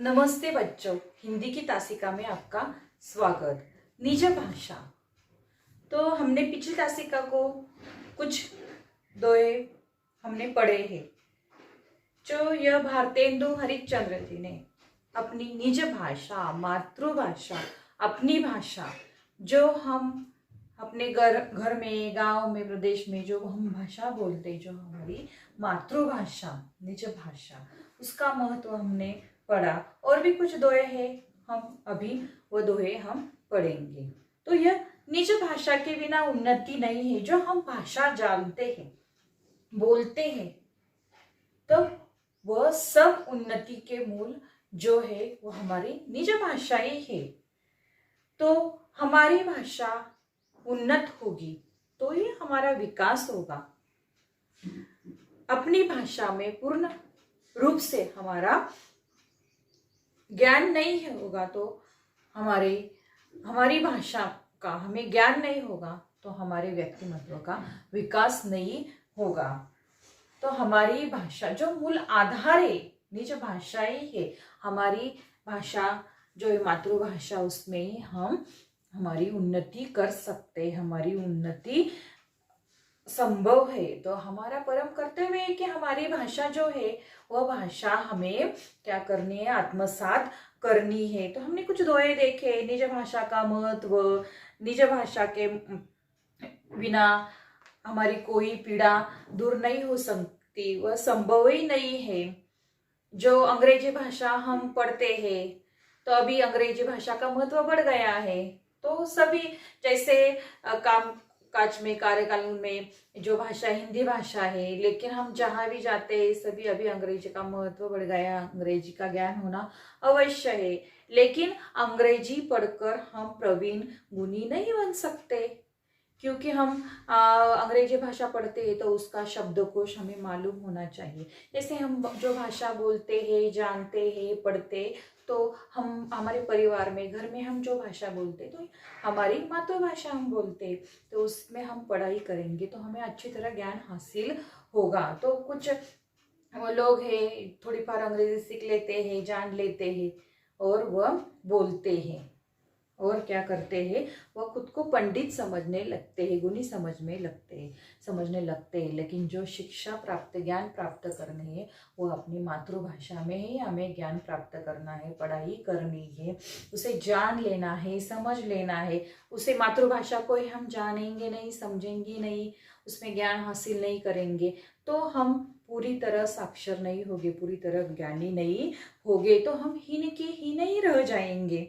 नमस्ते बच्चों, हिंदी की तासिका में आपका स्वागत। निज भाषा। तो हमने पिछली तासिका को कुछ दोहे हमने पढ़े हैं। जो यह भारतेंदु हरिश्चंद्र जी ने अपनी निज भाषा, मातृभाषा, अपनी भाषा, जो हम अपने घर में, गांव में, प्रदेश में जो हम भाषा बोलते, जो हमारी मातृभाषा, निज भाषा, उसका महत्व हमने पढ़ा। और भी कुछ दोहे हैं, हम अभी वो दोहे हम पढ़ेंगे। तो यह निज भाषा के बिना उन्नति नहीं है। जो हम भाषा जानते हैं, बोलते हैं, तो वह सब उन्नति के मूल जो है वो हमारी निज भाषा ही है। तो हमारी भाषा उन्नत होगी तो ही हमारा विकास होगा। अपनी भाषा में पूर्ण रूप से हमारा ज्ञान नहीं होगा तो हमारी भाषा का हमें ज्ञान नहीं होगा तो हमारे व्यक्तिमत्व का विकास नहीं होगा। तो हमारी भाषा जो मूल आधार है, निज भाषा ही है। हमारी भाषा जो मातृभाषा, उसमें ही हम हमारी उन्नति कर सकते हैं, हमारी उन्नति संभव है। तो हमारा परम कर्तव्य है कि हमारी भाषा जो है वह भाषा हमें क्या करनी है, आत्मसात करनी है। तो हमने कुछ दोहे देखे, निज भाषा का महत्व, निज भाषा के बिना हमारी कोई पीड़ा दूर नहीं हो सकती, वह संभव ही नहीं है। जो अंग्रेजी भाषा हम पढ़ते हैं तो अभी अंग्रेजी भाषा का महत्व बढ़ गया है। तो सभी जैसे काम काज में, कार्यकाल में जो भाषा हिंदी भाषा है, लेकिन हम जहाँ भी जाते हैं सभी अभी अंग्रेजी का महत्व बढ़ गया। अंग्रेजी का ज्ञान होना अवश्य है, लेकिन अंग्रेजी पढ़कर हम प्रवीण गुणी नहीं बन सकते, क्योंकि हम अंग्रेजी भाषा पढ़ते हैं तो उसका शब्दकोश हमें मालूम होना चाहिए। जैसे हम जो भाषा बोलते हैं, जानते हैं, पढ़ते, तो हम हमारे परिवार में, घर में हम जो भाषा बोलते तो हमारी मातृभाषा हम बोलते, तो उसमें हम पढ़ाई करेंगे तो हमें अच्छी तरह ज्ञान हासिल होगा। तो कुछ लोग हैं थोड़ी बार अंग्रेजी सीख लेते हैं, जान लेते हैं और वह बोलते हैं और क्या करते हैं, वह खुद को पंडित समझने लगते हैं, गुणी समझने लगते हैं। लेकिन जो शिक्षा प्राप्त, ज्ञान प्राप्त करनी है वो अपनी मातृभाषा में ही हमें ज्ञान प्राप्त करना है, पढ़ाई करनी है, उसे जान लेना है, समझ लेना है। उसे मातृभाषा को ही हम जानेंगे नहीं, समझेंगे नहीं, उसमें ज्ञान हासिल नहीं करेंगे तो हम पूरी तरह साक्षर नहीं होगे, पूरी तरह ज्ञानी नहीं होगे, तो हम हीन के हीन ही रह जाएंगे।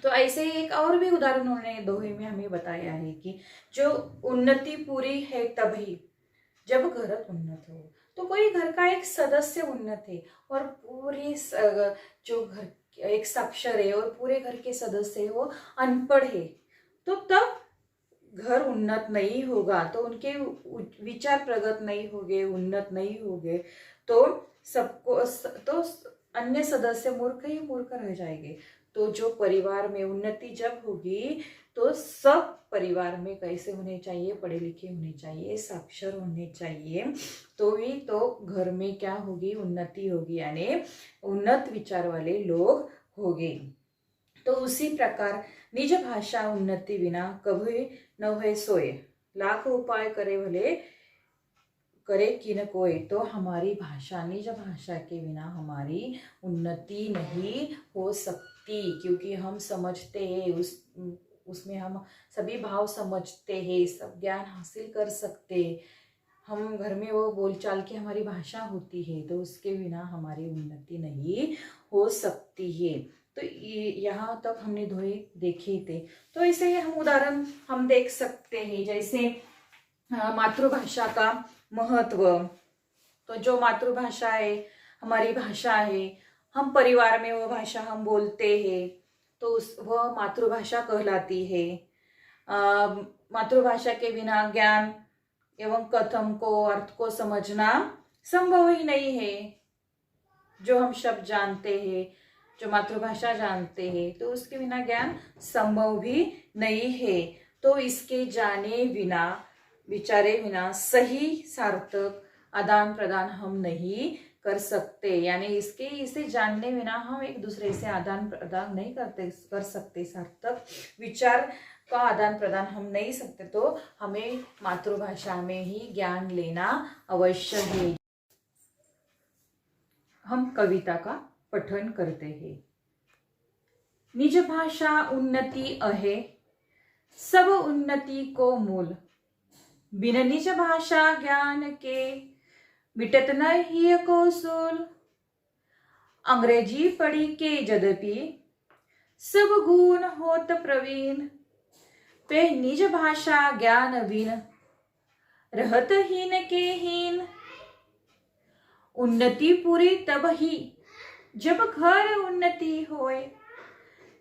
तो ऐसे एक और भी उदाहरण उन्होंने दोहे में हमें बताया है कि जो उन्नति पूरी है तभी जब घर उन्नत हो। तो कोई घर का एक सदस्य उन्नत है और पूरे जो घर एक साक्षर है और पूरे घर के सदस्य है वो अनपढ़ है, तो तब घर उन्नत नहीं होगा, तो उनके विचार प्रगत नहीं होंगे, उन्नत नहीं होंगे, तो सबको तो अन्य सदस्य मूर्ख ही मूर्ख रह जाएंगे। तो जो परिवार में उन्नति जब होगी तो सब परिवार में कैसे होने चाहिए, पढ़े लिखे होने चाहिए, साक्षर होने चाहिए, तो ही तो घर में क्या होगी, उन्नति होगी, यानी उन्नत विचार वाले लोग होंगे। तो उसी प्रकार निज भाषा उन्नति बिना कभी न होए सोए, लाख उपाय करे भले करे कि न कोई। तो हमारी भाषा, निज भाषा के बिना हमारी उन्नति नहीं हो सकती, क्योंकि हम समझते हैं, उसमें हम सभी भाव समझते हैं, सब ज्ञान हासिल कर सकते। हम घर में वो बोलचाल की हमारी भाषा होती है, तो उसके बिना हमारी उन्नति नहीं हो सकती है। तो यहाँ तक हमने दोहे देखे थे। तो ऐसे हम उदाहरण हम देख सकते हैं, जैसे मातृभाषा का महत्व। तो जो मातृभाषा है, हमारी भाषा है, हम परिवार में वो भाषा हम बोलते हैं तो वह मातृभाषा कहलाती है। मातृभाषा के बिना ज्ञान एवं कथन को, अर्थ को समझना संभव ही नहीं है। जो हम शब्द जानते हैं, जो मातृभाषा जानते हैं, तो उसके बिना ज्ञान संभव भी नहीं है। तो इसके जाने बिना, विचारे बिना सही सार्थक आदान प्रदान हम नहीं कर सकते, यानी इसे जानने बिना हम एक दूसरे से आदान प्रदान नहीं कर सकते, सार्थक विचार का आदान प्रदान हम नहीं सकते, तो हमें मातृभाषा में ही ज्ञान लेना अवश्य है। हम कविता का पठन करते हैं। निज भाषा उन्नति अहे, सब उन्नति को मूल, बिन निज भाषा ज्ञान के मिटत नहीं को सूल। अंग्रेजी पढ़ी के यद्यपि सब गुण होत प्रवीण, पे निज भाषा ज्ञान बिन रहत हीन के हीन। उन्नति पूरी तब ही जब घर उन्नति होए,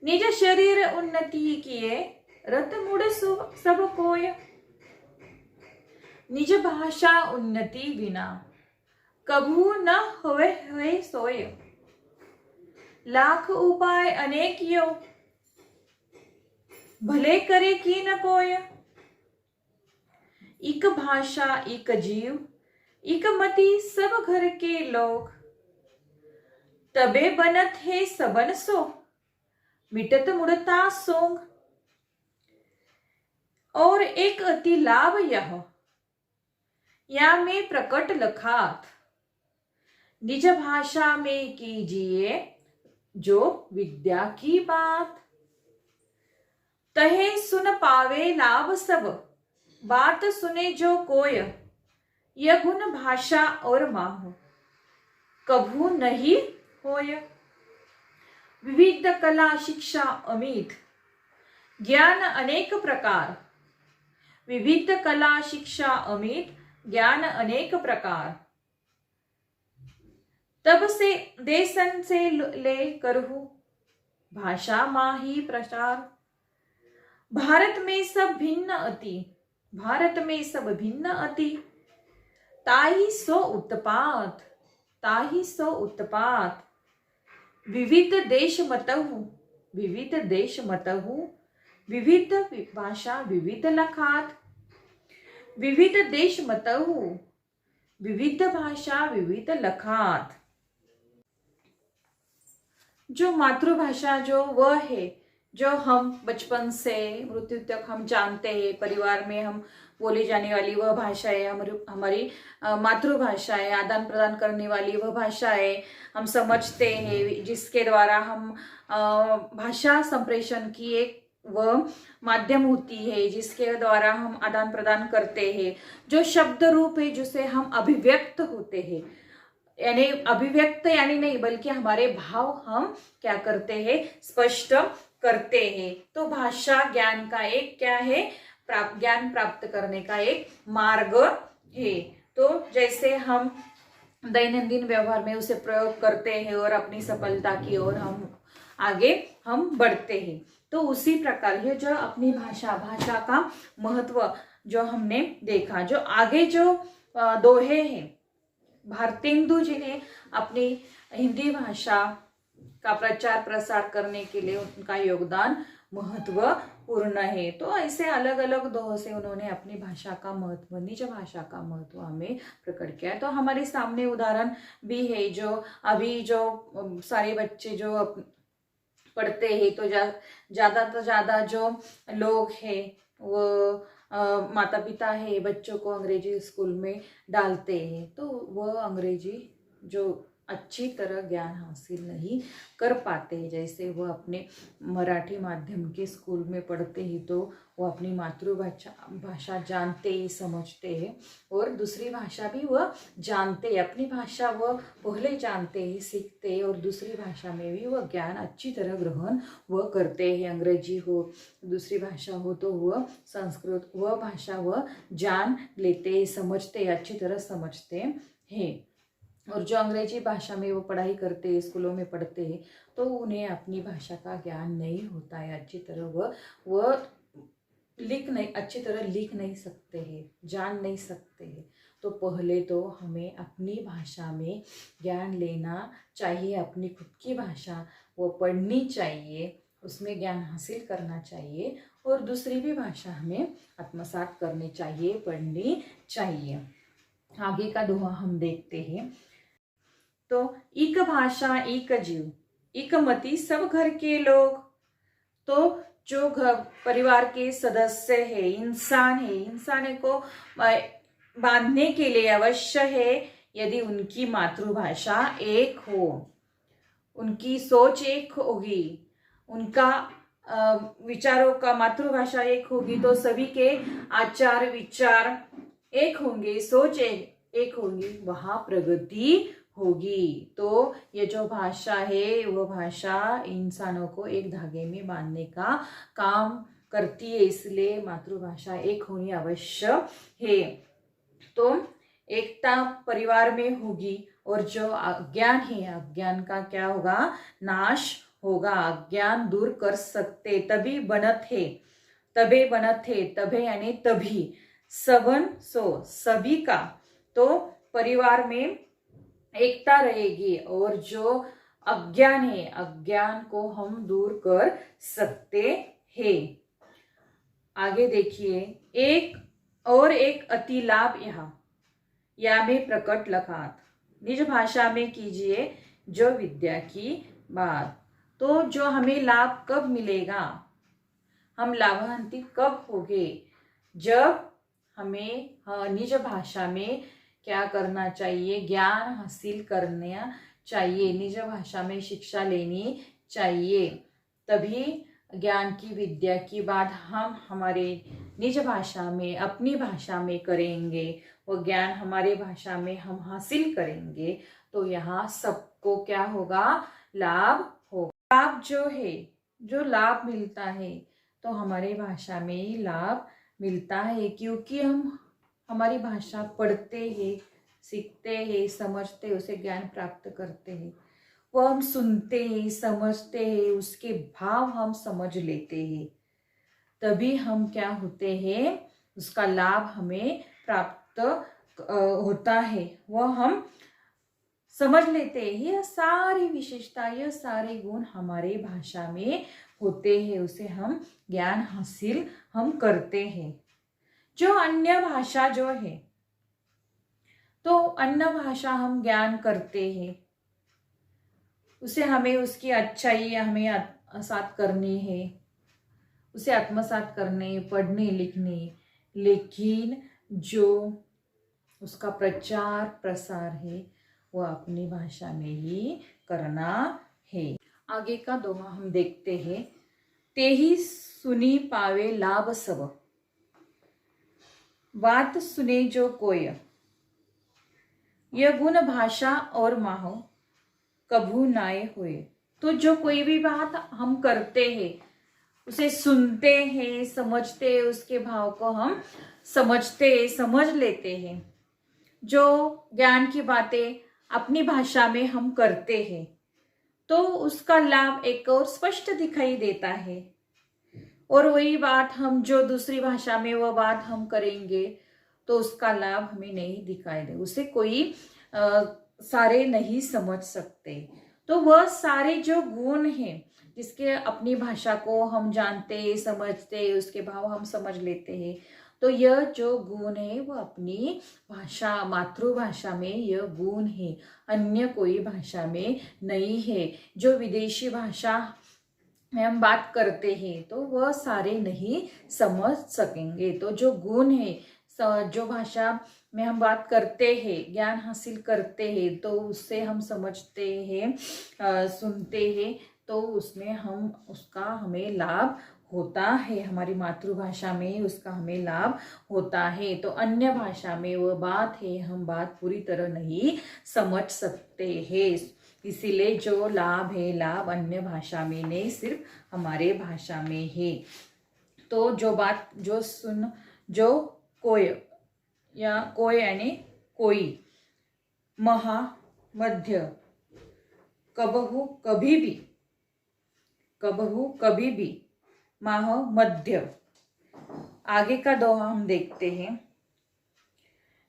निज शरीर उन्नति किए रत मुड़ सब कोय। निज भाषा उन्नति बिना कभू न होए हुए सोय, लाख उपाय अनेक यो भले करे की न कोय। इक भाषा इक जीव, इक मति सब घर के लोग, तबे बनत है सबन सो, मिटत मुड़ता सोंग। और एक अति लाभ यह, या में प्रकट लखात, निज भाषा में कीजिए जो विद्या की बात। तहे सुन पावे लाभ सब, बात सुने जो कोय, यह गुण भाषा और माह कभू नहीं होय। विविध कला शिक्षा अमित, ज्ञान अनेक प्रकार, विविध कला शिक्षा अमित, ज्ञान अनेक प्रकार। तब से देशन से ले करहु, भाषा माही प्रचार। भारत में सब भिन्न अति, भारत में सब भिन्न अति, ताही सो उत्पात, ताही सो उत्पात। विविध देश मतहु, विविध देश मतहु, विविध भाषा विविध लखात। विविध देश मतहु, विविध भाषा विविध लखात। जो मातृभाषा जो वह है जो हम बचपन से मृत्यु तक हम जानते हैं, परिवार में हम बोली जाने वाली वह भाषा है, हमारी मातृभाषा है, आदान प्रदान करने वाली वह भाषा है, हम समझते हैं, जिसके द्वारा हम भाषा संप्रेषण की एक वह माध्यम होती है, जिसके द्वारा हम आदान प्रदान करते हैं। जो शब्द रूप है जिसे हम अभिव्यक्त होते हैं, यानी अभिव्यक्त यानी नहीं बल्कि हमारे भाव हम क्या करते हैं, स्पष्ट करते हैं। तो भाषा ज्ञान का एक क्या है, ज्ञान प्राप्त करने का एक मार्ग है। तो जैसे हम दैनंदिन व्यवहार में उसे प्रयोग करते हैं और अपनी सफलता की ओर हम आगे हम बढ़ते हैं, तो उसी प्रकार ये जो अपनी भाषा का महत्व जो हमने देखा। जो आगे जो दोहे हैं, भारतेंदु जी ने अपनी हिंदी भाषा का प्रचार प्रसार करने के लिए उनका योगदान महत्वपूर्ण है। तो ऐसे अलग अलग दोहों से उन्होंने अपनी भाषा का महत्व, निज भाषा का महत्व हमें प्रकट किया। तो हमारे सामने उदाहरण भी है, जो अभी जो सारे बच्चे जो पढ़ते हैं, तो ज्यादा जो लोग हैं वो माता पिता है बच्चों को अंग्रेजी स्कूल में डालते हैं, तो वह अंग्रेजी जो अच्छी तरह ज्ञान हासिल नहीं कर पाते हैं। जैसे वह अपने मराठी माध्यम के स्कूल में पढ़ते हैं तो वो अपनी मातृभाषा जानते हैं, समझते हैं, और दूसरी भाषा भी वह जानते हैं। अपनी भाषा वह पहले जानते हैं, सीखते हैं, और दूसरी भाषा में भी वह ज्ञान अच्छी तरह ग्रहण वह करते हैं। अंग्रेजी हो, दूसरी भाषा हो, तो वह संस्कृत वह भाषा वह जान लेते हैं, समझते हैं, अच्छी तरह समझते हैं। और जो अंग्रेजी भाषा में वो पढ़ाई करते हैं, स्कूलों में पढ़ते हैं, तो उन्हें अपनी भाषा का ज्ञान नहीं होता है अच्छी तरह, वह अच्छी तरह लिख नहीं सकते हैं, जान नहीं सकते हैं। तो पहले तो हमें अपनी भाषा में ज्ञान लेना चाहिए, अपनी खुद की भाषा वो पढ़नी चाहिए, उसमें ज्ञान हासिल करना चाहिए, और दूसरी भी भाषा हमें आत्मसात करनी चाहिए, पढ़नी चाहिए। आगे का दोहा हम देखते हैं। तो एक भाषा एक जीव, एक मति सब घर के लोग। तो जो घर परिवार के सदस्य है, इंसान को बांधने के लिए अवश्य है यदि उनकी मातृभाषा एक हो, उनकी सोच एक होगी, उनका विचारों का मातृभाषा एक होगी, तो सभी के आचार विचार एक होंगे, सोच एक होगी, वहां प्रगति होगी। तो ये जो भाषा है वो भाषा इंसानों को एक धागे में बांधने का काम करती है, इसलिए मातृभाषा एक होनी आवश्यक है। तो एकता परिवार में होगी और जो अज्ञान है, अज्ञान का क्या होगा, नाश होगा। अज्ञान दूर कर सकते तभी बनत है, तबे यानी तभी, सबन सो सभी का, तो परिवार में एकता रहेगी और जो अज्ञान है, अज्ञान को हम दूर कर सकते हैं। आगे देखिए, एक अति लाभ या में प्रकट लखात, निज भाषा में कीजिए जो विद्या की बात। तो जो हमें लाभ कब मिलेगा, हम लाभान्वित कब होंगे, जब हमें निज भाषा में क्या करना चाहिए, ज्ञान हासिल करना चाहिए, निज भाषा में शिक्षा लेनी चाहिए, तभी ज्ञान की विद्या की बात हम हमारे निज भाषा में, अपनी भाषा में करेंगे, वो ज्ञान हमारे भाषा में हम हासिल करेंगे, तो यहाँ सबको क्या होगा, लाभ होगा। लाभ जो है, जो लाभ मिलता है तो हमारे भाषा में ही लाभ मिलता है, क्योंकि हम हमारी भाषा पढ़ते हैं, सीखते हैं, समझते हैं, उसे ज्ञान प्राप्त करते हैं, वो हम सुनते हैं, समझते हैं, उसके भाव हम समझ लेते हैं, तभी हम क्या होते हैं, उसका लाभ हमें प्राप्त होता है, वह हम समझ लेते हैं। यह सारी विशेषता, यह सारे गुण हमारे भाषा में होते हैं, उसे हम ज्ञान हासिल हम करते हैं। जो अन्य भाषा जो है, तो अन्य भाषा हम ज्ञान करते हैं, उसे हमें उसकी अच्छाई हमें आत्मसात करनी है, उसे आत्मसात करने, पढ़ने लिखने, लेकिन जो उसका प्रचार प्रसार है वो अपनी भाषा में ही करना है। आगे का दोहा हम देखते हैं, ते ही सुनी पावे लाभ सब, बात सुने जो कोय, यह गुण भाषा और माहो कभू नाय होए। तो जो कोई भी बात हम करते हैं, उसे सुनते हैं, समझते हैं, उसके भाव को हम समझते हैं, समझ लेते हैं, जो ज्ञान की बातें अपनी भाषा में हम करते हैं, तो उसका लाभ एक और स्पष्ट दिखाई देता है। और वही बात हम जो दूसरी भाषा में वह बात हम करेंगे तो उसका लाभ हमें नहीं दिखाई दे, उसे कोई सारे नहीं समझ सकते। तो वह सारे जो गुण हैं, जिसके अपनी भाषा को हम जानते, समझते, उसके भाव हम समझ लेते हैं, तो यह जो गुण है वो अपनी भाषा, मातृभाषा में यह गुण है, अन्य कोई भाषा में नहीं है। जो विदेशी भाषा में हम बात करते हैं तो वह सारे नहीं समझ सकेंगे। तो जो गुण है, जो भाषा में हम बात करते हैं, ज्ञान हासिल करते हैं, तो उससे हम समझते हैं, सुनते हैं, तो उसमें उसका हमें लाभ होता है, हमारी मातृभाषा में उसका हमें लाभ होता है। तो अन्य भाषा में वह बात है, हम बात पूरी तरह नहीं समझ सकते हैं, इसीलिए जो लाभ है, लाभ अन्य भाषा में नहीं, सिर्फ हमारे भाषा में है। तो जो बात, जो कोय या कोय यानी कोई, महा, मध्य, कबहू कभी भी, माह, मध्य। आगे का दोहा हम देखते हैं,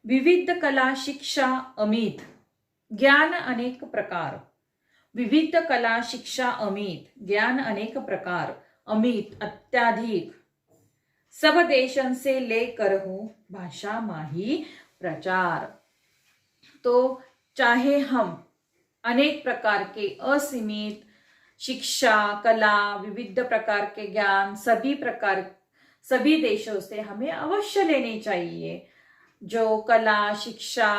विविध कला शिक्षा अमित, ज्ञान अनेक प्रकार। विविध कला शिक्षा अमित, ज्ञान अनेक प्रकार, अमित अत्याधिक, सब देशन से लेकर हो भाषा माही प्रचार। तो चाहे हम अनेक प्रकार के असीमित शिक्षा, कला, विविध प्रकार के ज्ञान सभी देशों से हमें अवश्य लेने चाहिए। जो कला, शिक्षा,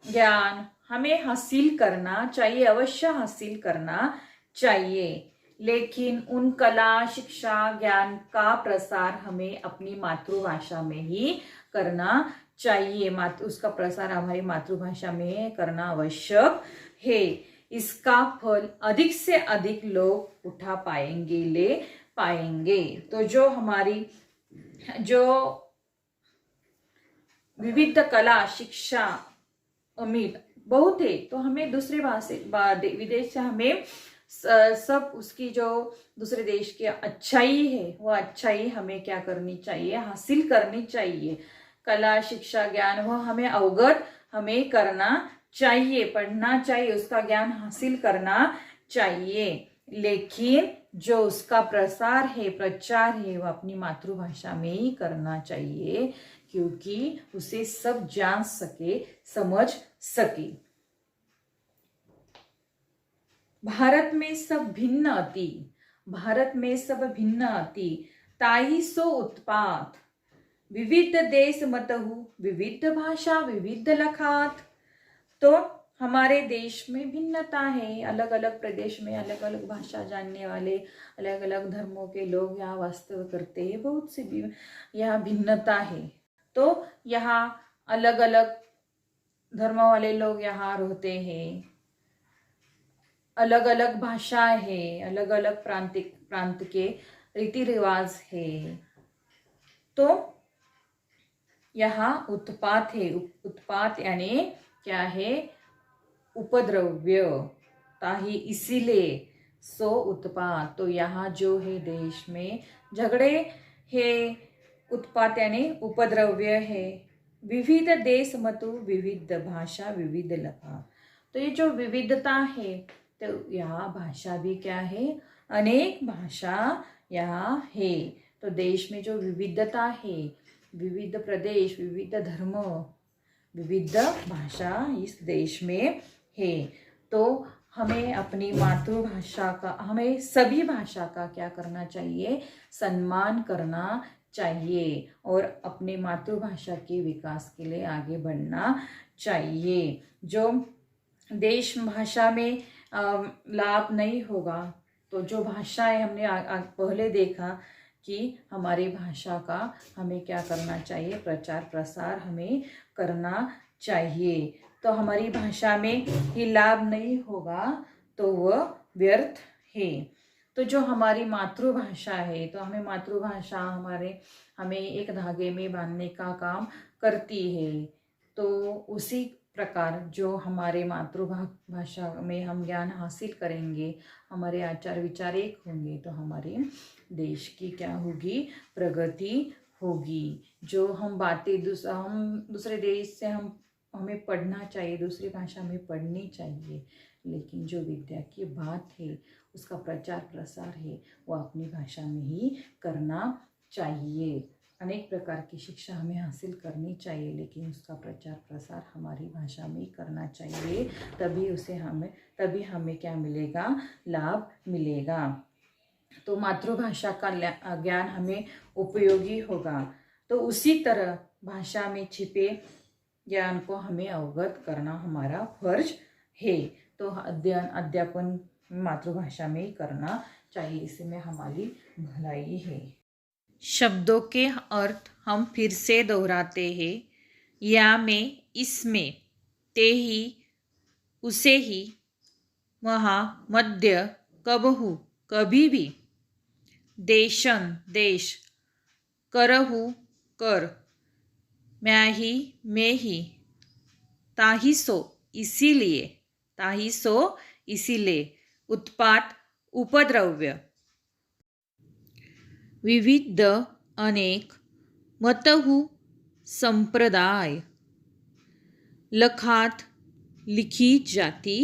ज्ञान हमें हासिल करना चाहिए, अवश्य हासिल करना चाहिए। लेकिन उन कला, शिक्षा, ज्ञान का प्रसार हमें अपनी मातृभाषा में ही करना चाहिए। उसका प्रसार हमारी मातृभाषा में करना आवश्यक है। इसका फल अधिक से अधिक लोग उठा पाएंगे, ले पाएंगे। तो जो विविध कला, शिक्षा, अमीर बहुत है, तो हमें दूसरे विदेश से हमें सब उसकी जो दूसरे देश की अच्छाई है, वो अच्छाई हमें क्या करनी चाहिए, हासिल करनी चाहिए। कला, शिक्षा, ज्ञान वो हमें अवगत हमें करना चाहिए, पढ़ना चाहिए, उसका ज्ञान हासिल करना चाहिए। लेकिन जो उसका प्रसार है, प्रचार है, वो अपनी मातृभाषा में ही करना चाहिए, क्योंकि उसे सब जान सके, समझ सके। भारत में सब भिन्न अति, भारत में सब भिन्न अति, ताही सो उत्पात। विविध देश मतहु, विविध भाषा, विविध लखात। तो हमारे देश में भिन्नता है, अलग अलग प्रदेश में अलग अलग भाषा जानने वाले, अलग अलग धर्मों के लोग यहाँ वास्तव करते हैं, बहुत सी यहाँ भिन्नता है। तो यहाँ अलग अलग धर्म वाले लोग यहाँ रहते हैं, अलग अलग भाषाएं है, अलग अलग प्रांत के रीति रिवाज है। तो यहाँ उत्पात है, उत्पात यानी क्या है, उपद्रव्य, ताही इसीलिए सो उत्पात। तो यहाँ जो है देश में झगड़े है, उत्पात यानी उपद्रव्य है। विविध देश मतु, विविध भाषा, विविध लखा। तो ये जो विविधता है, तो यहाँ भाषा भी क्या है, अनेक भाषा यहाँ है। तो देश में जो विविधता है, विविध प्रदेश, विविध धर्म, विविध भाषा इस देश में है। तो हमें अपनी मातृभाषा का, हमें सभी भाषा का क्या करना चाहिए, सम्मान करना चाहिए और अपने मातृभाषा के विकास के लिए आगे बढ़ना चाहिए। जो देश भाषा में लाभ नहीं होगा, तो जो भाषाएं हमने पहले देखा कि हमारी भाषा का हमें क्या करना चाहिए, प्रचार प्रसार हमें करना चाहिए। तो हमारी भाषा में ही लाभ नहीं होगा तो वह व्यर्थ है। तो जो हमारी मातृभाषा है, तो हमें मातृभाषा हमें एक धागे में बांधने का काम करती है। तो उसी प्रकार जो हमारे मातृभाषा में हम ज्ञान हासिल करेंगे, हमारे आचार विचार एक होंगे, तो हमारे देश की क्या होगी, प्रगति होगी। जो हम बातें हम दूसरे देश से हमें पढ़ना चाहिए, दूसरी भाषा में पढ़नी चाहिए, लेकिन जो विद्या की बात है, उसका प्रचार प्रसार है, वो अपनी भाषा में ही करना चाहिए। अनेक प्रकार की शिक्षा हमें हासिल करनी चाहिए, लेकिन उसका प्रचार प्रसार हमारी भाषा में ही करना चाहिए। तभी हमें क्या मिलेगा, लाभ मिलेगा। तो मातृभाषा का ज्ञान हमें उपयोगी होगा। तो उसी तरह भाषा में छिपे ज्ञान को हमें अवगत करना हमारा फर्ज है। तो अध्यापन मातृभाषा में ही करना चाहिए, इसमें हमारी भलाई है। शब्दों के अर्थ हम फिर से दोहराते हैं। या में, इसमें, ते ही, उसे ही, वहाँ, मध्य, कबहू, कभी भी, देशन, देश, करहु, कर, मैं ही, में ही, ताही सो, इसीलिए, ताही सो, इसीलिए, उत्पात, उपद्रव्य, विविध, अनेक, मतहु, संप्रदाय, लखात, लिखी जाती